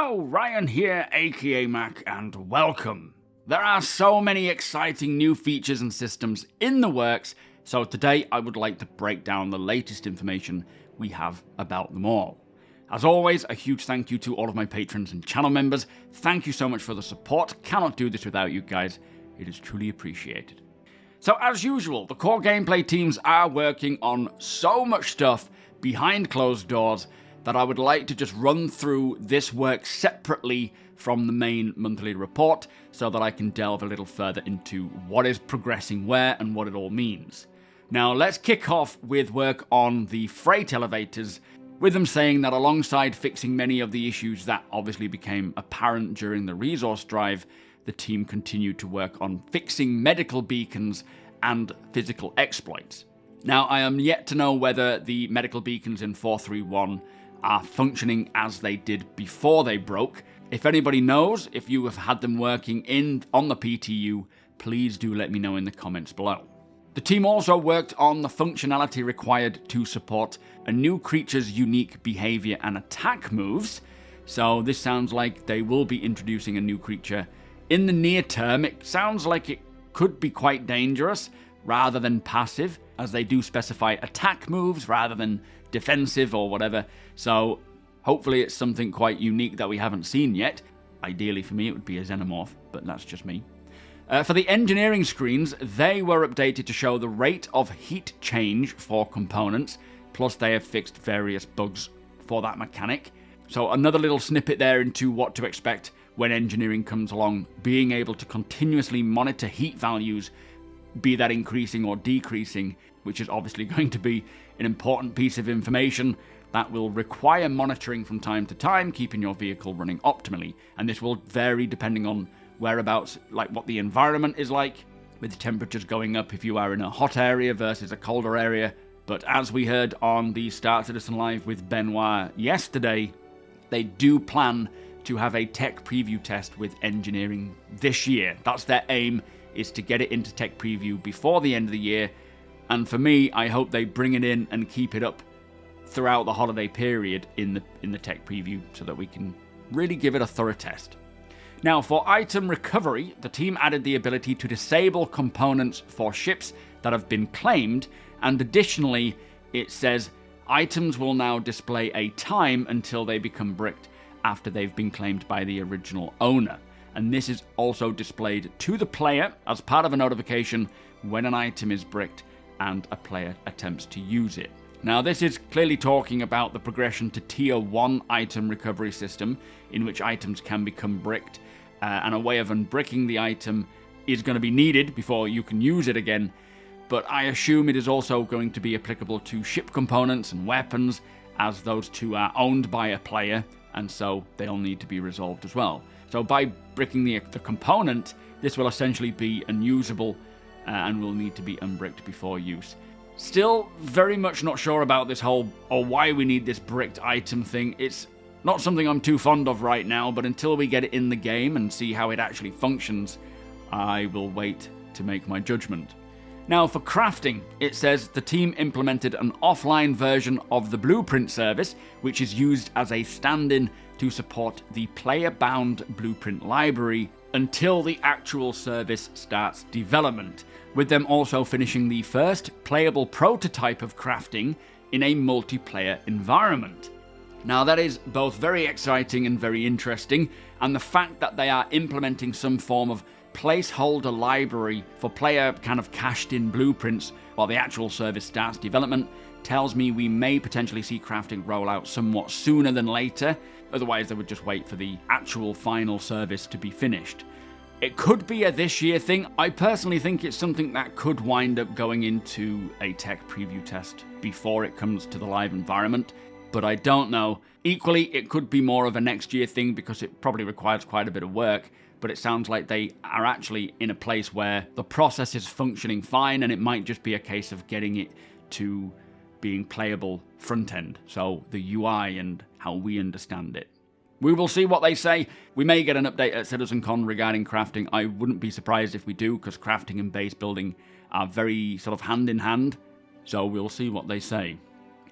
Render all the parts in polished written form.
Hello, Ryan here, aka Mac, and welcome. There are so many exciting new features and systems in the works, so today I would like to break down the latest information we have about them all. As always, a huge thank you to all of my patrons and channel members. Thank you so much for the support. Cannot do this without you guys. It is truly appreciated. So as usual, the core gameplay teams are working on so much stuff behind closed doors that I would like to just run through this work separately from the main monthly report so that I can delve a little further into what is progressing where and what it all means. Now let's kick off with work on the freight elevators, with them saying that alongside fixing many of the issues that obviously became apparent during the resource drive, the team continued to work on fixing medical beacons and physical exploits. Now, I am yet to know whether the medical beacons in 4.3.1 are functioning as they did before they broke. If anybody knows, if you have had them working on the PTU, please do let me know in the comments below. The team also worked on the functionality required to support a new creature's unique behavior and attack moves. So this sounds like they will be introducing a new creature in the near term. It sounds like it could be quite dangerous rather than passive, as they do specify attack moves rather than defensive or whatever. So hopefully it's something quite unique that we haven't seen yet. Ideally for me it would be a xenomorph, but that's just me. For the engineering screens, they were updated to show the rate of heat change for components, plus they have fixed various bugs for that mechanic. So another little snippet there into what to expect when engineering comes along, being able to continuously monitor heat values, be that increasing or decreasing, which is obviously going to be an important piece of information that will require monitoring from time to time, keeping your vehicle running optimally. And this will vary depending on whereabouts, like what the environment is like, with temperatures going up if you are in a hot area versus a colder area. But as we heard on the Start Citizen Live with Benoit yesterday, they do plan to have a tech preview test with engineering this year. That's their aim, is to get it into tech preview before the end of the year. And for me, I hope they bring it in and keep it up throughout the holiday period in the tech preview so that we can really give it a thorough test. Now, for item recovery, the team added the ability to disable components for ships that have been claimed, and additionally, it says items will now display a time until they become bricked after they've been claimed by the original owner. And this is also displayed to the player as part of a notification when an item is bricked and a player attempts to use it. Now, this is clearly talking about the progression to Tier 1 item recovery system, in which items can become bricked, and a way of unbricking the item is going to be needed before you can use it again. But I assume it is also going to be applicable to ship components and weapons, as those two are owned by a player, and so they'll need to be resolved as well. So by bricking the component, this will essentially be unusable and will need to be unbricked before use. Still very much not sure about this whole, or why we need this bricked item thing. It's not something I'm too fond of right now, but until we get it in the game and see how it actually functions, I will wait to make my judgment. Now, for crafting, it says the team implemented an offline version of the blueprint service, which is used as a stand-in to support the player-bound blueprint library until the actual service starts development, with them also finishing the first playable prototype of crafting in a multiplayer environment. Now, that is both very exciting and very interesting, and the fact that they are implementing some form of placeholder library for player kind of cashed in blueprints while the actual service starts development tells me we may potentially see crafting roll out somewhat sooner than later. Otherwise they would just wait for the actual final service to be finished. It could be a this year thing. I personally think it's something that could wind up going into a tech preview test before it comes to the live environment, but I don't know. Equally, it could be more of a next year thing because it probably requires quite a bit of work. But it sounds like they are actually in a place where the process is functioning fine, and it might just be a case of getting it to being playable front end, so the UI and how we understand it. We will see what they say. We may get an update at CitizenCon regarding crafting. I wouldn't be surprised if we do, because crafting and base building are very sort of hand in hand, so we'll see what they say.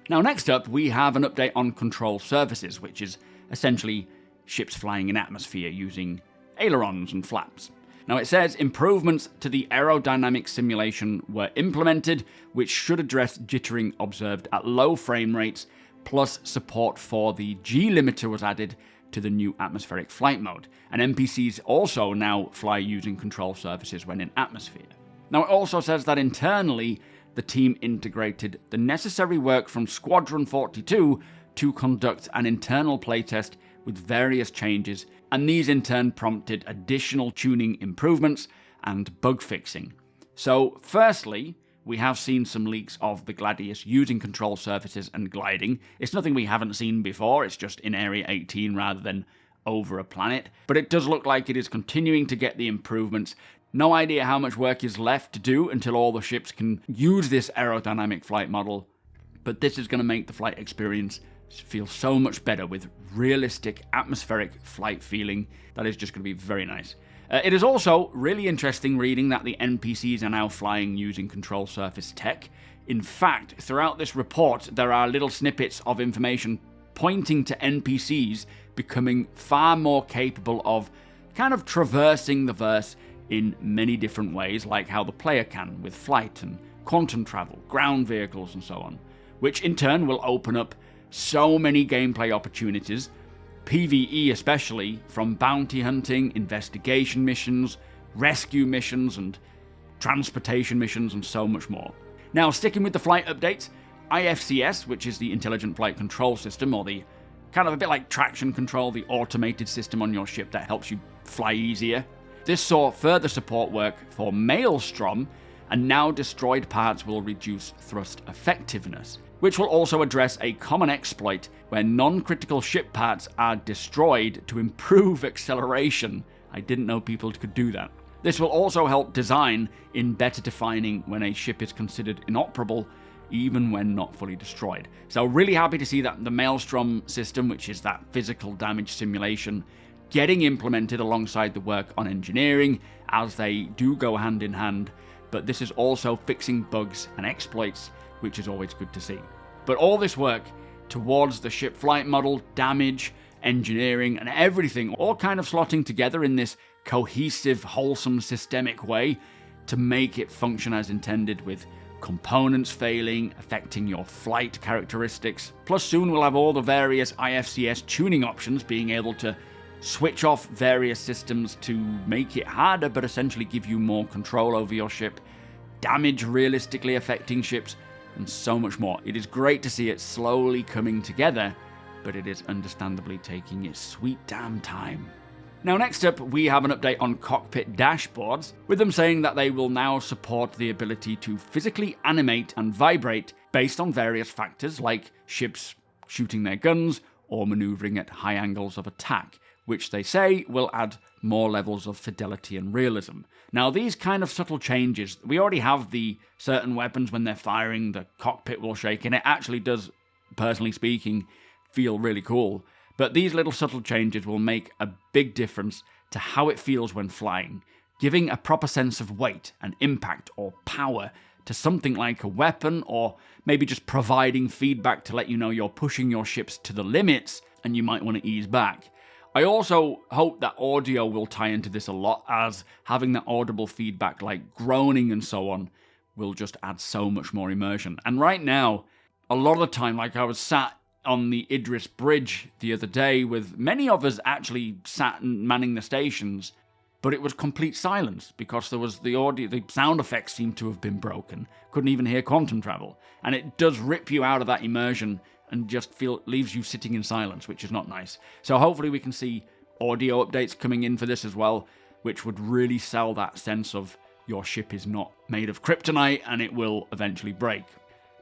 Now, next up, we have an update on control surfaces, which is essentially ships flying in atmosphere using ailerons and flaps. Now it says improvements to the aerodynamic simulation were implemented, which should address jittering observed at low frame rates, plus support for the G limiter was added to the new atmospheric flight mode, and NPCs also now fly using control surfaces when in atmosphere. Now it also says that internally, the team integrated the necessary work from Squadron 42 to conduct an internal playtest with various changes, and these in turn prompted additional tuning improvements and bug fixing. So firstly, we have seen some leaks of the Gladius using control surfaces and gliding. It's nothing we haven't seen before, it's just in Area 18 rather than over a planet. But it does look like it is continuing to get the improvements. No idea how much work is left to do until all the ships can use this aerodynamic flight model. But this is going to make the flight experience feel so much better with realistic atmospheric flight feeling. That is just going to be very nice. It is also really interesting reading that the NPCs are now flying using control surface tech. In fact, throughout this report, there are little snippets of information pointing to NPCs becoming far more capable of kind of traversing the verse in many different ways, like how the player can with flight and quantum travel, ground vehicles and so on, which in turn will open up so many gameplay opportunities, PvE especially, from bounty hunting, investigation missions, rescue missions, and transportation missions, and so much more. Now, sticking with the flight updates, IFCS, which is the Intelligent Flight Control System, or the kind of a bit like traction control, the automated system on your ship that helps you fly easier. This saw further support work for Maelstrom, and now destroyed parts will reduce thrust effectiveness, which will also address a common exploit where non-critical ship parts are destroyed to improve acceleration. I didn't know people could do that. This will also help design in better defining when a ship is considered inoperable, even when not fully destroyed. So really happy to see that the Maelstrom system, which is that physical damage simulation, getting implemented alongside the work on engineering, as they do go hand in hand, but this is also fixing bugs and exploits, which is always good to see. But all this work towards the ship flight model, damage, engineering, and everything all kind of slotting together in this cohesive, wholesome, systemic way to make it function as intended, with components failing, affecting your flight characteristics. Plus soon we'll have all the various IFCS tuning options, being able to switch off various systems to make it harder but essentially give you more control over your ship, damage realistically affecting ships, and so much more. It is great to see it slowly coming together, but it is understandably taking its sweet damn time. Now next up, we have an update on Cockpit Dashboards, with them saying that they will now support the ability to physically animate and vibrate based on various factors like ships shooting their guns or maneuvering at high angles of attack, which they say will add more levels of fidelity and realism. Now these kind of subtle changes, we already have the certain weapons when they're firing, the cockpit will shake, and it actually does, personally speaking, feel really cool. But these little subtle changes will make a big difference to how it feels when flying, giving a proper sense of weight and impact or power to something like a weapon, or maybe just providing feedback to let you know you're pushing your ships to the limits and you might want to ease back. I also hope that audio will tie into this a lot, as having that audible feedback like groaning and so on will just add so much more immersion. And right now, a lot of the time, like I was sat on the Idris Bridge the other day with many of us actually sat and manning the stations, but it was complete silence because there was the audio, the sound effects seemed to have been broken. Couldn't even hear quantum travel. And it does rip you out of that immersion and just leaves you sitting in silence, which is not nice. So hopefully we can see audio updates coming in for this as well, which would really sell that sense of your ship is not made of kryptonite and it will eventually break.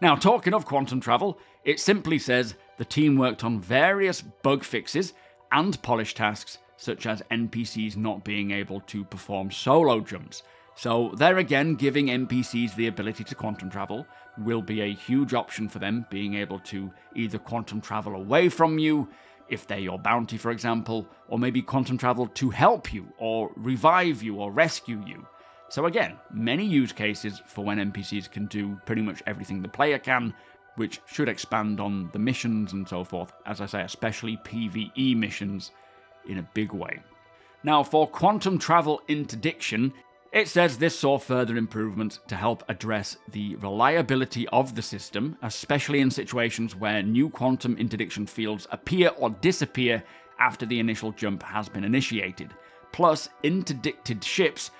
Now, talking of quantum travel, it simply says the team worked on various bug fixes and polish tasks, such as NPCs not being able to perform solo jumps. So there again, giving NPCs the ability to quantum travel will be a huge option for them, being able to either quantum travel away from you, if they're your bounty for example, or maybe quantum travel to help you, or revive you, or rescue you. So again, many use cases for when NPCs can do pretty much everything the player can, which should expand on the missions and so forth, as I say, especially PvE missions in a big way. Now, for quantum travel interdiction, it says this saw further improvements to help address the reliability of the system, especially in situations where new quantum interdiction fields appear or disappear after the initial jump has been initiated. Plus, interdicted ships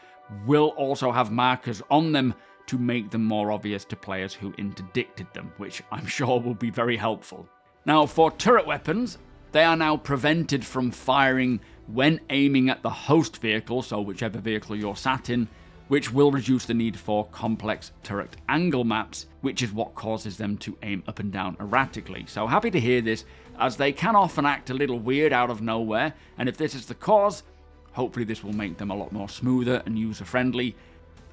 will also have markers on them to make them more obvious to players who interdicted them, which I'm sure will be very helpful. Now, for turret weapons, they are now prevented from firing when aiming at the host vehicle, so whichever vehicle you're sat in, which will reduce the need for complex turret angle maps, which is what causes them to aim up and down erratically. So happy to hear this, as they can often act a little weird out of nowhere, and if this is the cause, hopefully this will make them a lot more smoother and user-friendly,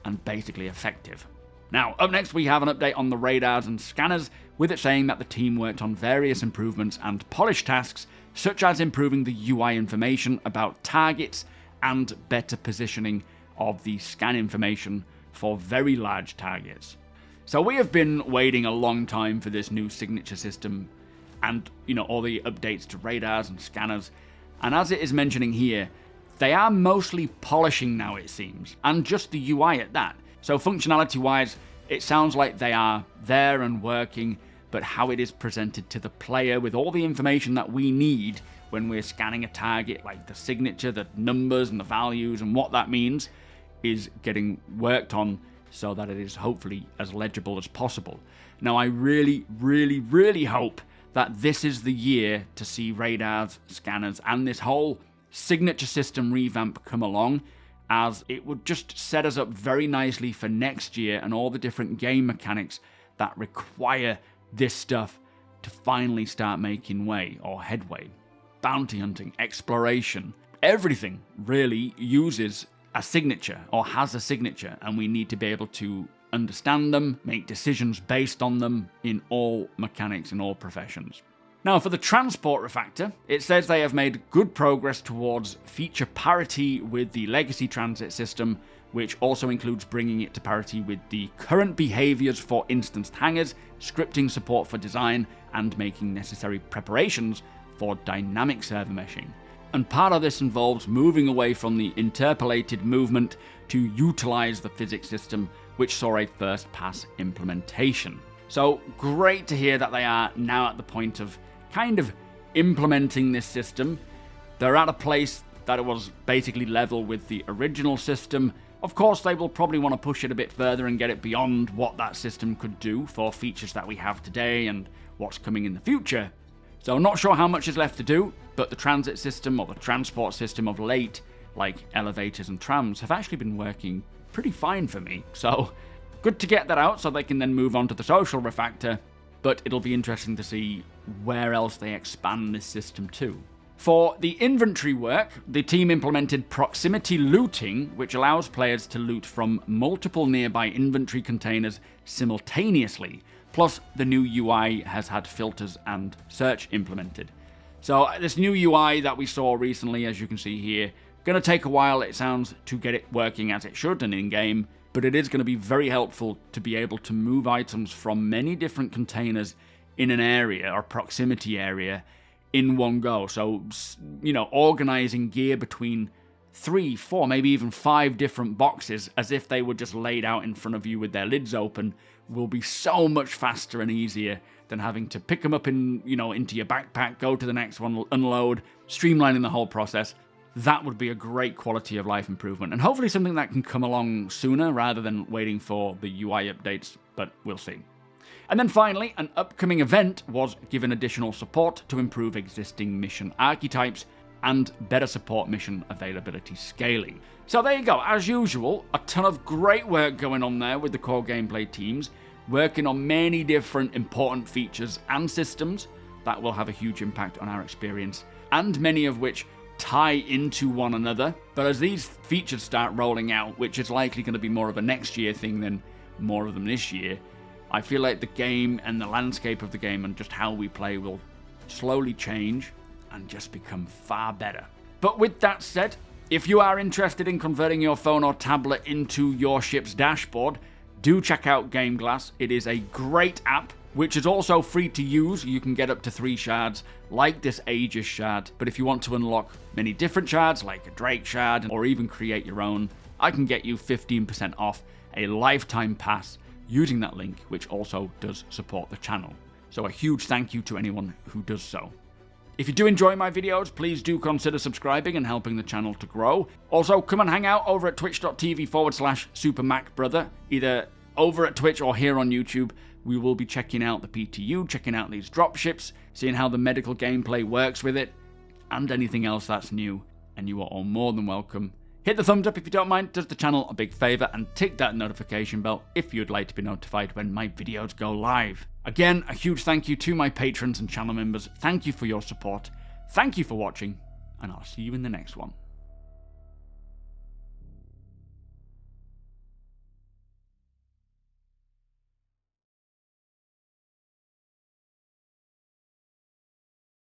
and basically effective. Now, up next we have an update on the radars and scanners, with it saying that the team worked on various improvements and polish tasks, such as improving the UI information about targets and better positioning of the scan information for very large targets. So we have been waiting a long time for this new signature system and, all the updates to radars and scanners, and as it is mentioning here, they are mostly polishing now, it seems, and just the UI at that. So functionality-wise, it sounds like they are there and working, but how it is presented to the player with all the information that we need when we're scanning a target, like the signature, the numbers and the values and what that means, is getting worked on so that it is hopefully as legible as possible. Now, I really, really, really hope that this is the year to see radars, scanners, and this whole signature system revamp come along, as it would just set us up very nicely for next year and all the different game mechanics that require this stuff to finally start making way or headway. Bounty hunting, exploration, everything really uses a signature or has a signature, and we need to be able to understand them, make decisions based on them in all mechanics and all professions. Now, for the transport refactor, it says they have made good progress towards feature parity with the legacy transit system, which also includes bringing it to parity with the current behaviors for instanced hangars, scripting support for design, and making necessary preparations for dynamic server meshing. And part of this involves moving away from the interpolated movement to utilize the physics system, which saw a first pass implementation. So great to hear that they are now at the point of kind of implementing this system. They're at a place that it was basically level with the original system. Of course, they will probably want to push it a bit further and get it beyond what that system could do for features that we have today and what's coming in the future. So I'm not sure how much is left to do, but the transit system or the transport system of late, like elevators and trams, have actually been working pretty fine for me. So good to get that out so they can then move on to the social refactor, but it'll be interesting to see where else they expand this system to. For the inventory work, the team implemented proximity looting, which allows players to loot from multiple nearby inventory containers simultaneously. Plus, the new UI has had filters and search implemented. So this new UI that we saw recently, as you can see here, going to take a while, it sounds, to get it working as it should and in-game, but it is going to be very helpful to be able to move items from many different containers in an area or proximity area in one go. So, organizing gear between 3, 4, maybe even 5 different boxes as if they were just laid out in front of you with their lids open will be so much faster and easier than having to pick them up into your backpack, go to the next one, unload, streamlining the whole process. That would be a great quality of life improvement, and hopefully something that can come along sooner rather than waiting for the UI updates, but we'll see. And then finally, an upcoming event was given additional support to improve existing mission archetypes and better support mission availability scaling. So there you go, as usual, a ton of great work going on there with the core gameplay teams, working on many different important features and systems that will have a huge impact on our experience, and many of which tie into one another. But as these features start rolling out, which is likely going to be more of a next year thing than more of them this year, I feel like the game and the landscape of the game and just how we play will slowly change and just become far better. But with that said, if you are interested in converting your phone or tablet into your ship's dashboard, do check out GameGlass. It is a great app which is also free to use. You can get up to 3 shards, like this Aegis shard, but if you want to unlock many different shards, like a Drake shard, or even create your own, I can get you 15% off a lifetime pass using that link, which also does support the channel. So a huge thank you to anyone who does so. If you do enjoy my videos, please do consider subscribing and helping the channel to grow. Also, come and hang out over at twitch.tv/SuperMacBrother, either over at Twitch or here on YouTube. We will be checking out the PTU, checking out these dropships, seeing how the medical gameplay works with it, and anything else that's new, and you are all more than welcome. Hit the thumbs up if you don't mind, does the channel a big favour, and tick that notification bell if you'd like to be notified when my videos go live. Again, a huge thank you to my patrons and channel members. Thank you for your support. Thank you for watching, and I'll see you in the next one.